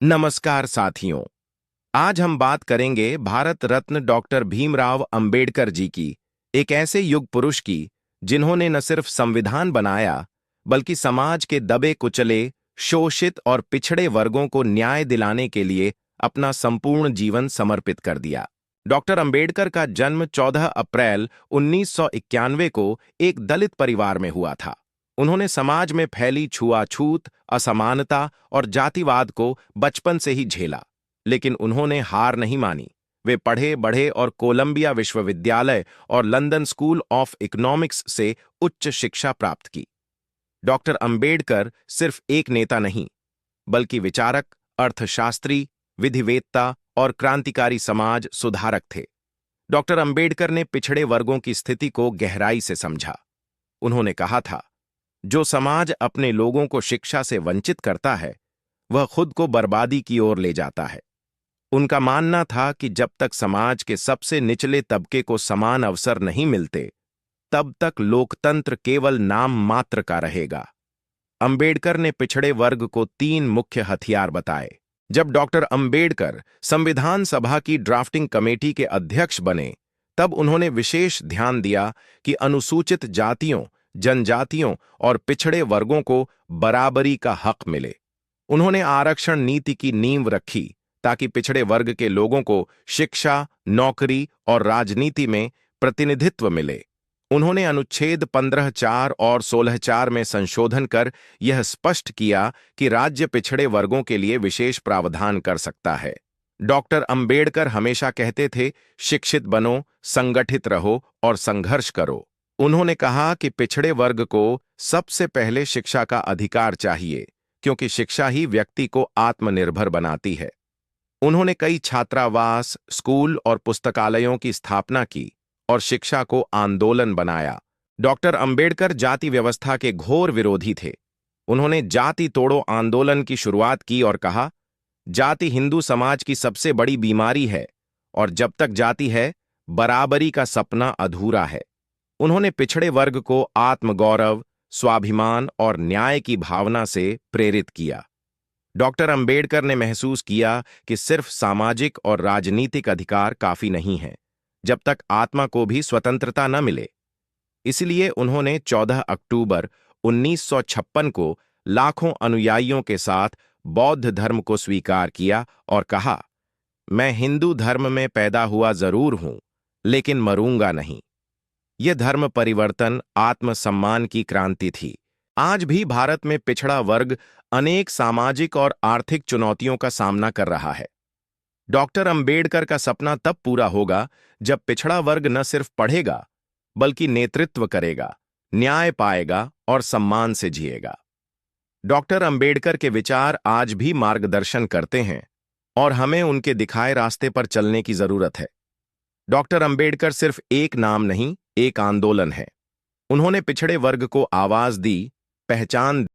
नमस्कार साथियों। आज हम बात करेंगे भारत रत्न डॉक्टर भीमराव अंबेडकर जी की, एक ऐसे युग पुरुष की जिन्होंने न सिर्फ संविधान बनाया बल्कि समाज के दबे कुचले, शोषित और पिछड़े वर्गों को न्याय दिलाने के लिए अपना संपूर्ण जीवन समर्पित कर दिया। डॉक्टर अंबेडकर का जन्म 14 अप्रैल 1991 को एक दलित परिवार में हुआ था। उन्होंने समाज में फैली छुआछूत, असमानता और जातिवाद को बचपन से ही झेला, लेकिन उन्होंने हार नहीं मानी। वे पढ़े बढ़े और कोलंबिया विश्वविद्यालय और लंदन स्कूल ऑफ इकोनॉमिक्स से उच्च शिक्षा प्राप्त की। डॉक्टर अंबेडकर सिर्फ एक नेता नहीं, बल्कि विचारक, अर्थशास्त्री, विधिवेत्ता और क्रांतिकारी समाज सुधारक थे। डॉक्टर अंबेडकर ने पिछड़े वर्गों की स्थिति को गहराई से समझा। उन्होंने कहा था, जो समाज अपने लोगों को शिक्षा से वंचित करता है, वह खुद को बर्बादी की ओर ले जाता है। उनका मानना था कि जब तक समाज के सबसे निचले तबके को समान अवसर नहीं मिलते, तब तक लोकतंत्र केवल नाम मात्र का रहेगा। अंबेडकर ने पिछड़े वर्ग को 3 मुख्य हथियार बताए। जब डॉक्टर अंबेडकर संविधान सभा की ड्राफ्टिंग कमेटी के अध्यक्ष बने, तब उन्होंने विशेष ध्यान दिया कि अनुसूचित जातियों, जनजातियों और पिछड़े वर्गों को बराबरी का हक मिले। उन्होंने आरक्षण नीति की नींव रखी ताकि पिछड़े वर्ग के लोगों को शिक्षा, नौकरी और राजनीति में प्रतिनिधित्व मिले। उन्होंने अनुच्छेद 15(4) और 16(4) में संशोधन कर यह स्पष्ट किया कि राज्य पिछड़े वर्गों के लिए विशेष प्रावधान कर सकता है। डॉक्टर अंबेडकर हमेशा कहते थे, शिक्षित बनो, संगठित रहो और संघर्ष करो। उन्होंने कहा कि पिछड़े वर्ग को सबसे पहले शिक्षा का अधिकार चाहिए, क्योंकि शिक्षा ही व्यक्ति को आत्मनिर्भर बनाती है। उन्होंने कई छात्रावास, स्कूल और पुस्तकालयों की स्थापना की और शिक्षा को आंदोलन बनाया। डॉक्टर अंबेडकर जाति व्यवस्था के घोर विरोधी थे। उन्होंने जाति तोड़ो आंदोलन की शुरुआत की और कहा, जाति हिंदू समाज की सबसे बड़ी बीमारी है और जब तक जाति है, बराबरी का सपना अधूरा है। उन्होंने पिछड़े वर्ग को आत्मगौरव, स्वाभिमान और न्याय की भावना से प्रेरित किया। डॉक्टर अंबेडकर ने महसूस किया कि सिर्फ सामाजिक और राजनीतिक अधिकार काफी नहीं है, जब तक आत्मा को भी स्वतंत्रता न मिले। इसलिए उन्होंने 14 अक्टूबर 1956 को लाखों अनुयायियों के साथ बौद्ध धर्म को स्वीकार किया और कहा, मैं हिंदू धर्म में पैदा हुआ जरूर हूं, लेकिन मरूंगा नहीं। यह धर्म परिवर्तन, आत्मसम्मान की क्रांति थी। आज भी भारत में पिछड़ा वर्ग अनेक सामाजिक और आर्थिक चुनौतियों का सामना कर रहा है। डॉक्टर अंबेडकर का सपना तब पूरा होगा जब पिछड़ा वर्ग न सिर्फ पढ़ेगा, बल्कि नेतृत्व करेगा, न्याय पाएगा और सम्मान से जिएगा। डॉक्टर अंबेडकर के विचार आज भी मार्गदर्शन करते हैं और हमें उनके दिखाए रास्ते पर चलने की जरूरत है। डॉक्टर अंबेडकर सिर्फ एक नाम नहीं, एक आंदोलन है। उन्होंने पिछड़े वर्ग को आवाज दी, पहचान